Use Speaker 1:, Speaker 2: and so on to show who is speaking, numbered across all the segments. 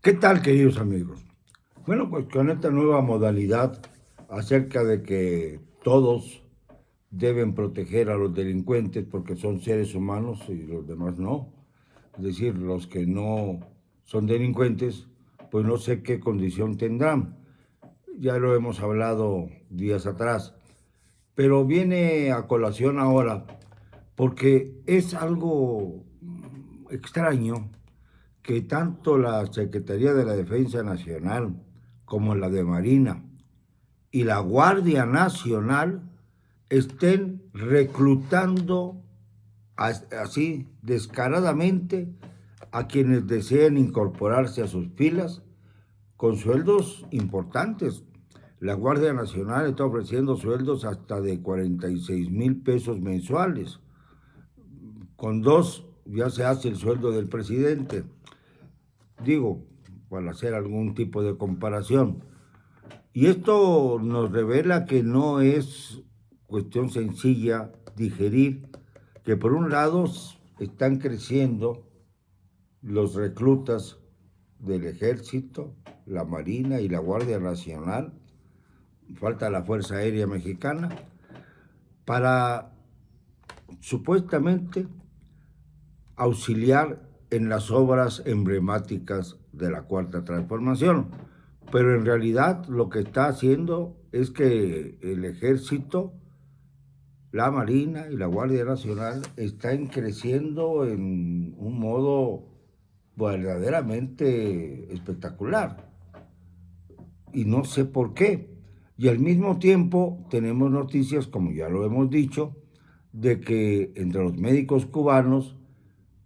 Speaker 1: ¿Qué tal, queridos amigos? Bueno, pues con esta nueva modalidad acerca de que todos deben proteger a los delincuentes porque son seres humanos y los demás no. Es decir, los que no son delincuentes, pues no sé qué condición tendrán. Ya lo hemos hablado días atrás, pero viene a colación ahora porque es algo extraño que tanto la Secretaría de la Defensa Nacional como la de Marina y la Guardia Nacional estén reclutando así descaradamente a quienes deseen incorporarse a sus filas con sueldos importantes. La Guardia Nacional está ofreciendo sueldos hasta de 46,000 pesos mensuales. Con dos ya se hace el sueldo del presidente. Digo, para hacer algún tipo de comparación. Y esto nos revela que no es cuestión sencilla digerir que por un lado están creciendo los reclutas del Ejército, la Marina y la Guardia Nacional, falta la Fuerza Aérea Mexicana, para supuestamente auxiliar en las obras emblemáticas de la Cuarta Transformación. Pero en realidad lo que está haciendo es que el Ejército, la Marina y la Guardia Nacional están creciendo en un modo verdaderamente espectacular. Y no sé por qué. Y al mismo tiempo tenemos noticias, como ya lo hemos dicho, de que entre los médicos cubanos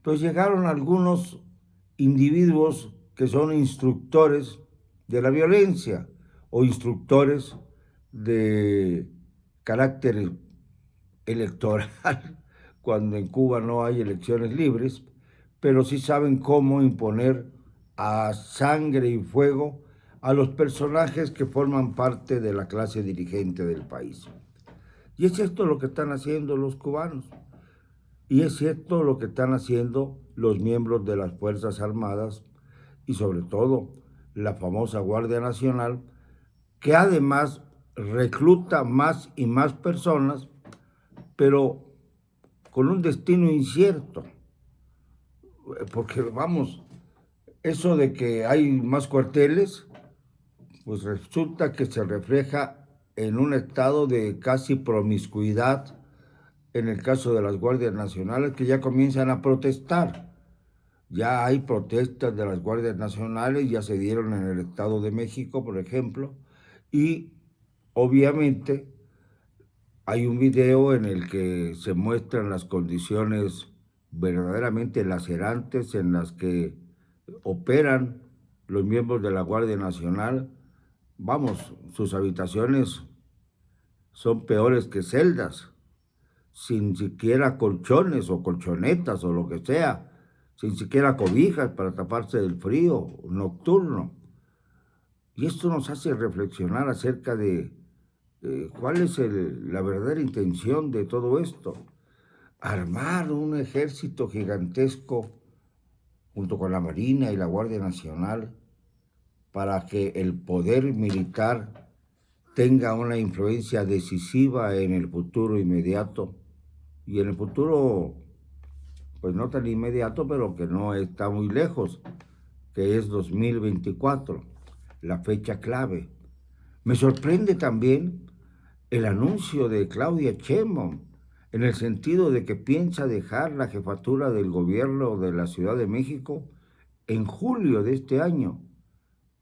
Speaker 1: pues llegaron algunos individuos que son instructores de la violencia o instructores de carácter electoral, cuando en Cuba no hay elecciones libres, pero sí saben cómo imponer a sangre y fuego a los personajes que forman parte de la clase dirigente del país. Y es esto lo que están haciendo los cubanos. Y es cierto lo que están haciendo los miembros de las Fuerzas Armadas y sobre todo la famosa Guardia Nacional, que además recluta más y más personas, pero con un destino incierto. Porque vamos, eso de que hay más cuarteles, pues resulta que se refleja en un estado de casi promiscuidad en el caso de las guardias nacionales que ya comienzan a protestar. Ya hay protestas de las guardias nacionales, ya se dieron en el Estado de México, por ejemplo, y obviamente hay un video en el que se muestran las condiciones verdaderamente lacerantes en las que operan los miembros de la Guardia Nacional. Vamos, sus habitaciones son peores que celdas, sin siquiera colchones o colchonetas o lo que sea, sin siquiera cobijas para taparse del frío nocturno. Y esto nos hace reflexionar acerca de cuál es la verdadera intención de todo esto. Armar un ejército gigantesco junto con la Marina y la Guardia Nacional para que el poder militar tenga una influencia decisiva en el futuro inmediato y en el futuro, pues no tan inmediato, pero que no está muy lejos, que es 2024, la fecha clave. Me sorprende también el anuncio de Claudia Sheinbaum, en el sentido de que piensa dejar la jefatura del gobierno de la Ciudad de México en julio de este año,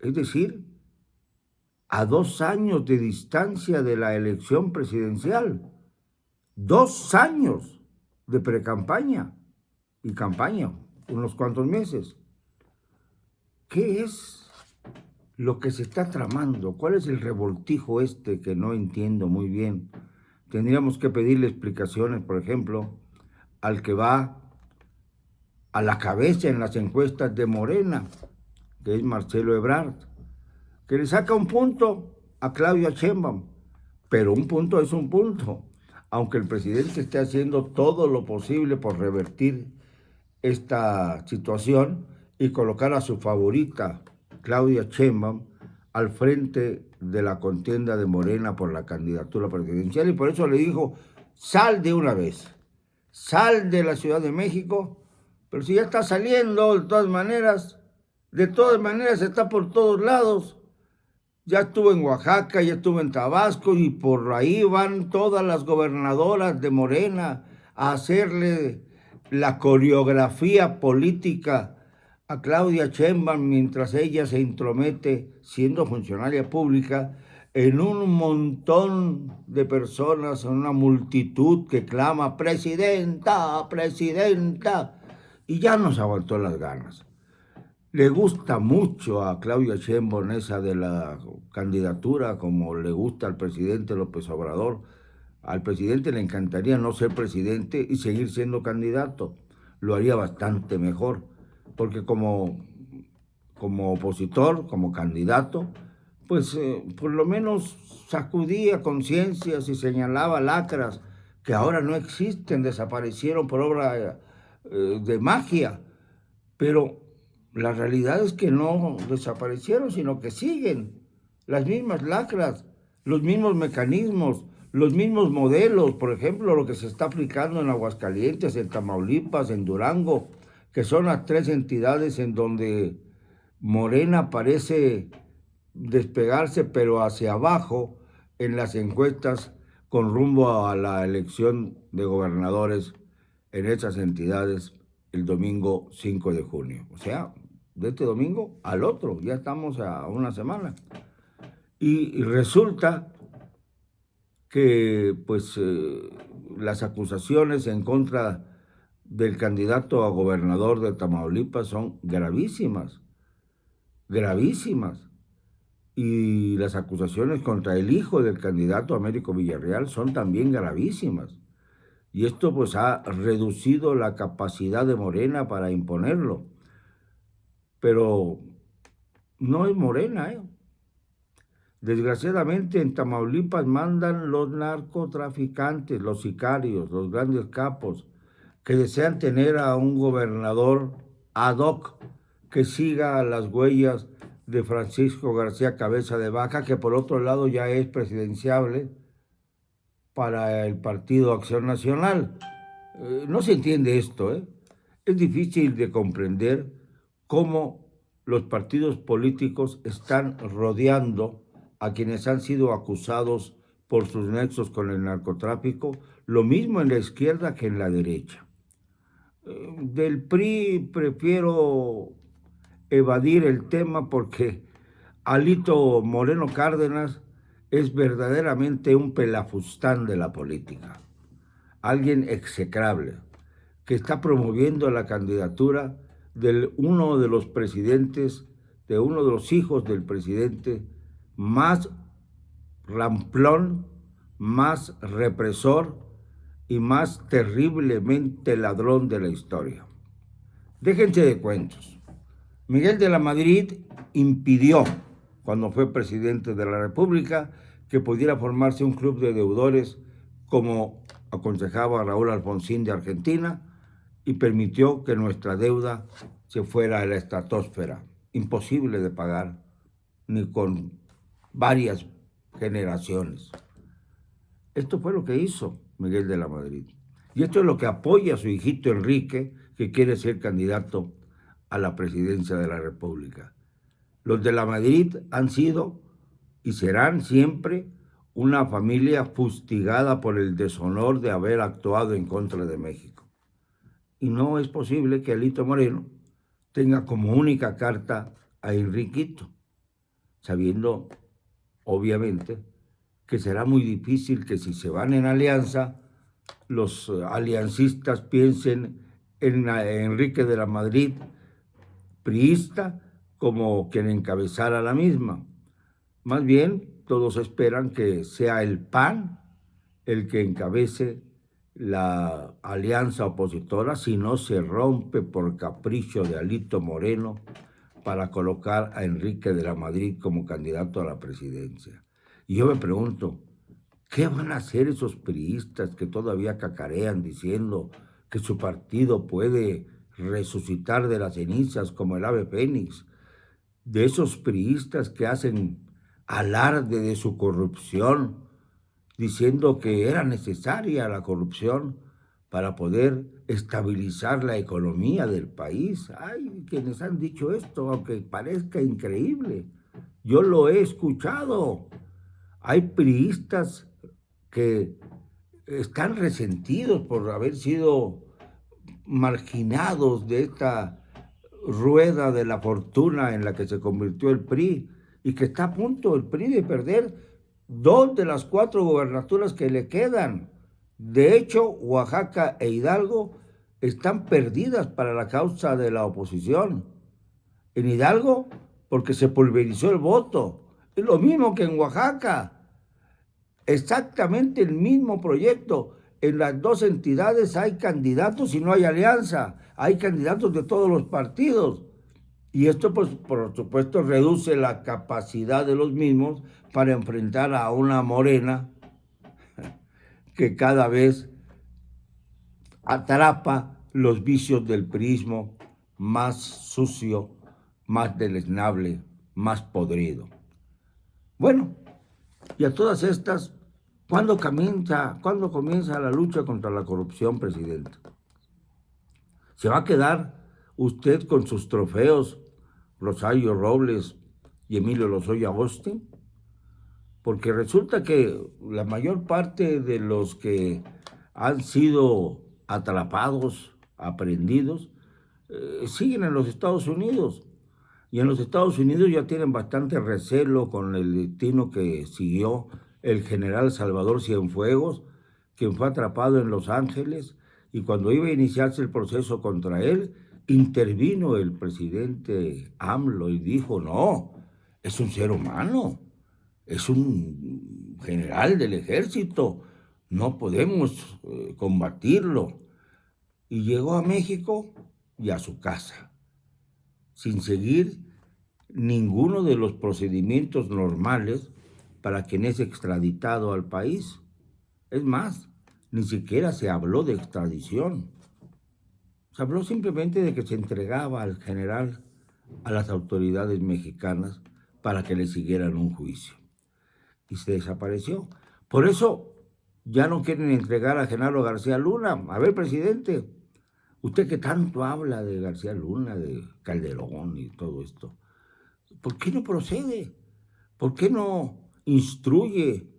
Speaker 1: es decir, a 2 años de distancia de la elección presidencial. 2 años de precampaña y campaña, unos cuantos meses. ¿Qué es lo que se está tramando? ¿Cuál es el revoltijo este que no entiendo muy bien? Tendríamos que pedirle explicaciones, por ejemplo, al que va a la cabeza en las encuestas de Morena, que es Marcelo Ebrard, que le saca un punto a Claudia Sheinbaum, pero un punto es un punto. Aunque el presidente esté haciendo todo lo posible por revertir esta situación y colocar a su favorita Claudia Sheinbaum al frente de la contienda de Morena por la candidatura presidencial, y por eso le dijo, sal de una vez, sal de la Ciudad de México, pero si ya está saliendo de todas maneras está por todos lados. Ya estuvo en Oaxaca, ya estuvo en Tabasco y por ahí van todas las gobernadoras de Morena a hacerle la coreografía política a Claudia Sheinbaum mientras ella se intromete, siendo funcionaria pública, en un montón de personas, en una multitud que clama, presidenta, presidenta, y ya nos aguantó las ganas. Le gusta mucho a Claudia Sheinbaum esa de la candidatura, como le gusta al presidente López Obrador. Al presidente le encantaría no ser presidente y seguir siendo candidato. Lo haría bastante mejor, porque como opositor, como candidato, pues por lo menos sacudía conciencias y señalaba lacras que ahora no existen, desaparecieron por obra de magia. Pero la realidad es que no desaparecieron, sino que siguen las mismas lacras, los mismos mecanismos, los mismos modelos. Por ejemplo, lo que se está aplicando en Aguascalientes, en Tamaulipas, en Durango, que son las tres entidades en donde Morena parece despegarse, pero hacia abajo en las encuestas con rumbo a la elección de gobernadores en esas entidades el domingo 5 de junio. O sea, de este domingo al otro, ya estamos a una semana. Y resulta que pues las acusaciones en contra del candidato a gobernador de Tamaulipas son gravísimas, gravísimas. Y las acusaciones contra el hijo del candidato Américo Villarreal son también gravísimas. Y esto pues ha reducido la capacidad de Morena para imponerlo. Pero no es Morena, ¿eh? Desgraciadamente en Tamaulipas mandan los narcotraficantes, los sicarios, los grandes capos, que desean tener a un gobernador ad hoc que siga las huellas de Francisco García Cabeza de Vaca, que por otro lado ya es presidenciable para el Partido Acción Nacional. No se entiende esto, ¿eh? Es difícil de comprender cómo los partidos políticos están rodeando a quienes han sido acusados por sus nexos con el narcotráfico, lo mismo en la izquierda que en la derecha. Del PRI prefiero evadir el tema porque Alito Moreno Cárdenas es verdaderamente un pelafustán de la política, alguien execrable que está promoviendo la candidatura de uno de los presidentes, de uno de los hijos del presidente más ramplón, más represor y más terriblemente ladrón de la historia. Déjense de cuentos. Miguel de la Madrid impidió, cuando fue presidente de la República, que pudiera formarse un club de deudores como aconsejaba Raúl Alfonsín de Argentina, y permitió que nuestra deuda se fuera a la estratosfera, imposible de pagar ni con varias generaciones. Esto fue lo que hizo Miguel de la Madrid. Y esto es lo que apoya a su hijito Enrique, que quiere ser candidato a la presidencia de la República. Los de la Madrid han sido y serán siempre una familia fustigada por el deshonor de haber actuado en contra de México. Y no es posible que Alito Moreno tenga como única carta a Enriquito, sabiendo, obviamente, que será muy difícil que si se van en alianza, los aliancistas piensen en Enrique de la Madrid, priista, como quien encabezara la misma. Más bien, todos esperan que sea el PAN el que encabece la alianza opositora si no se rompe por capricho de Alito Moreno para colocar a Enrique de la Madrid como candidato a la presidencia. Y yo me pregunto, ¿qué van a hacer esos priistas que todavía cacarean diciendo que su partido puede resucitar de las cenizas como el ave fénix? de esos priistas que hacen alarde de su corrupción, diciendo que era necesaria la corrupción para poder estabilizar la economía del país. Hay quienes han dicho esto, aunque parezca increíble. Yo lo he escuchado. Hay priistas que están resentidos por haber sido marginados de esta rueda de la fortuna en la que se convirtió el PRI y que está a punto el PRI de perder 2 de las 4 gobernaturas que le quedan. De hecho, Oaxaca e Hidalgo están perdidas para la causa de la oposición. En Hidalgo, porque se pulverizó el voto. Es lo mismo que en Oaxaca. Exactamente el mismo proyecto. En las dos entidades hay candidatos y no hay alianza. Hay candidatos de todos los partidos. Y esto, pues, por supuesto, reduce la capacidad de los mismos para enfrentar a una Morena que cada vez atrapa los vicios del priismo más sucio, más deleznable, más podrido. Bueno, y a todas estas, ¿cuándo comienza la lucha contra la corrupción, presidente? ¿Se va a quedar usted con sus trofeos, Rosario Robles y Emilio Lozoya Austin? Porque resulta que la mayor parte de los que han sido atrapados, aprehendidos, siguen en los Estados Unidos. Y en los Estados Unidos ya tienen bastante recelo con el destino que siguió el general Salvador Cienfuegos, quien fue atrapado en Los Ángeles, y cuando iba a iniciarse el proceso contra él, intervino el presidente AMLO y dijo, no, es un ser humano, es un general del ejército, no podemos combatirlo. Y llegó a México y a su casa, sin seguir ninguno de los procedimientos normales para quien es extraditado al país. Es más, ni siquiera se habló de extradición. Se habló simplemente de que se entregaba al general a las autoridades mexicanas para que le siguieran un juicio. Y se desapareció. Por eso ya no quieren entregar a Genaro García Luna. A ver, presidente, usted que tanto habla de García Luna, de Calderón y todo esto, ¿por qué no procede? ¿Por qué no instruye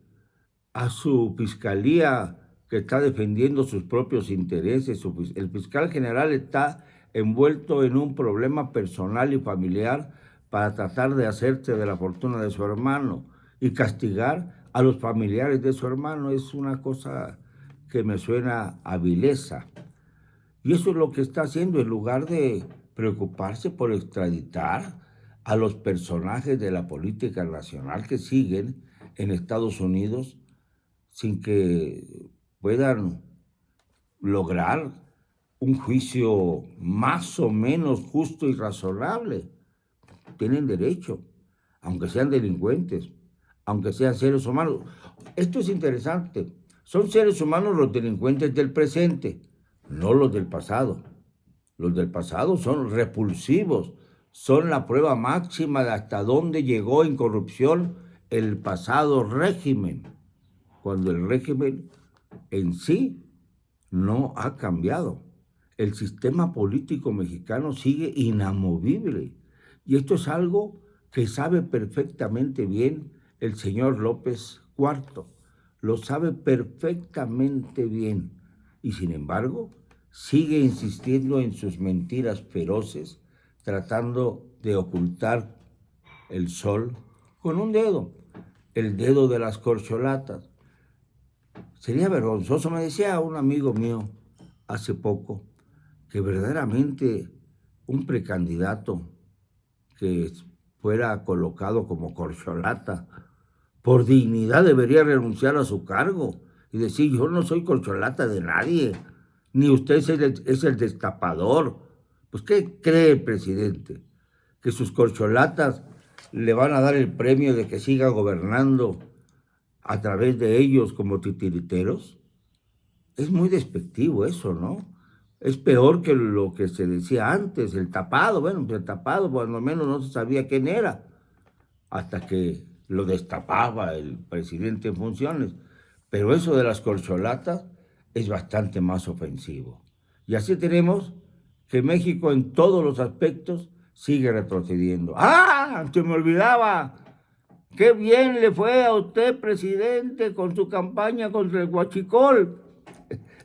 Speaker 1: a su fiscalía que está defendiendo sus propios intereses? El fiscal general está envuelto en un problema personal y familiar para tratar de hacerse de la fortuna de su hermano y castigar a los familiares de su hermano. Es una cosa que me suena a vileza. Y eso es lo que está haciendo en lugar de preocuparse por extraditar a los personajes de la política nacional que siguen en Estados Unidos sin que puedan lograr un juicio más o menos justo y razonable. Tienen derecho, aunque sean delincuentes, aunque sean seres humanos. Esto es interesante. Son seres humanos los delincuentes del presente, no los del pasado. Los del pasado son repulsivos, son la prueba máxima de hasta dónde llegó en corrupción el pasado régimen, cuando el régimen en sí no ha cambiado. El sistema político mexicano sigue inamovible. Y esto es algo que sabe perfectamente bien el señor López IV. Lo sabe perfectamente bien. Y sin embargo, sigue insistiendo en sus mentiras feroces, tratando de ocultar el sol con un dedo, el dedo de las corcholatas. Sería vergonzoso, me decía un amigo mío hace poco, que verdaderamente un precandidato que fuera colocado como corcholata, por dignidad debería renunciar a su cargo y decir, yo no soy corcholata de nadie, ni usted es el destapador. Pues, ¿qué cree el presidente? ¿Que sus corcholatas le van a dar el premio de que siga gobernando a través de ellos como titiriteros? Es muy despectivo eso, ¿no? Es peor que lo que se decía antes, el tapado. Bueno, pues el tapado, por lo menos no se sabía quién era, hasta que lo destapaba el presidente en funciones. Pero eso de las corcholatas es bastante más ofensivo. Y así tenemos que México en todos los aspectos sigue retrocediendo. ¡Ah! Se me olvidaba. Qué bien le fue a usted, presidente, con su campaña contra el huachicol,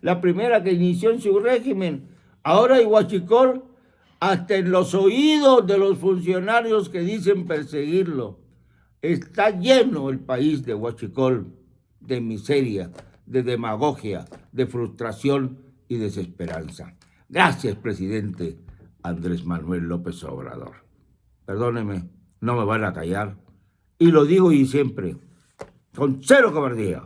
Speaker 1: la primera que inició en su régimen. Ahora hay huachicol hasta en los oídos de los funcionarios que dicen perseguirlo. Está lleno el país de huachicol, de miseria, de demagogia, de frustración y desesperanza. Gracias, presidente Andrés Manuel López Obrador. Perdóneme, no me van a callar. Y lo digo y siempre, con cero cobardía.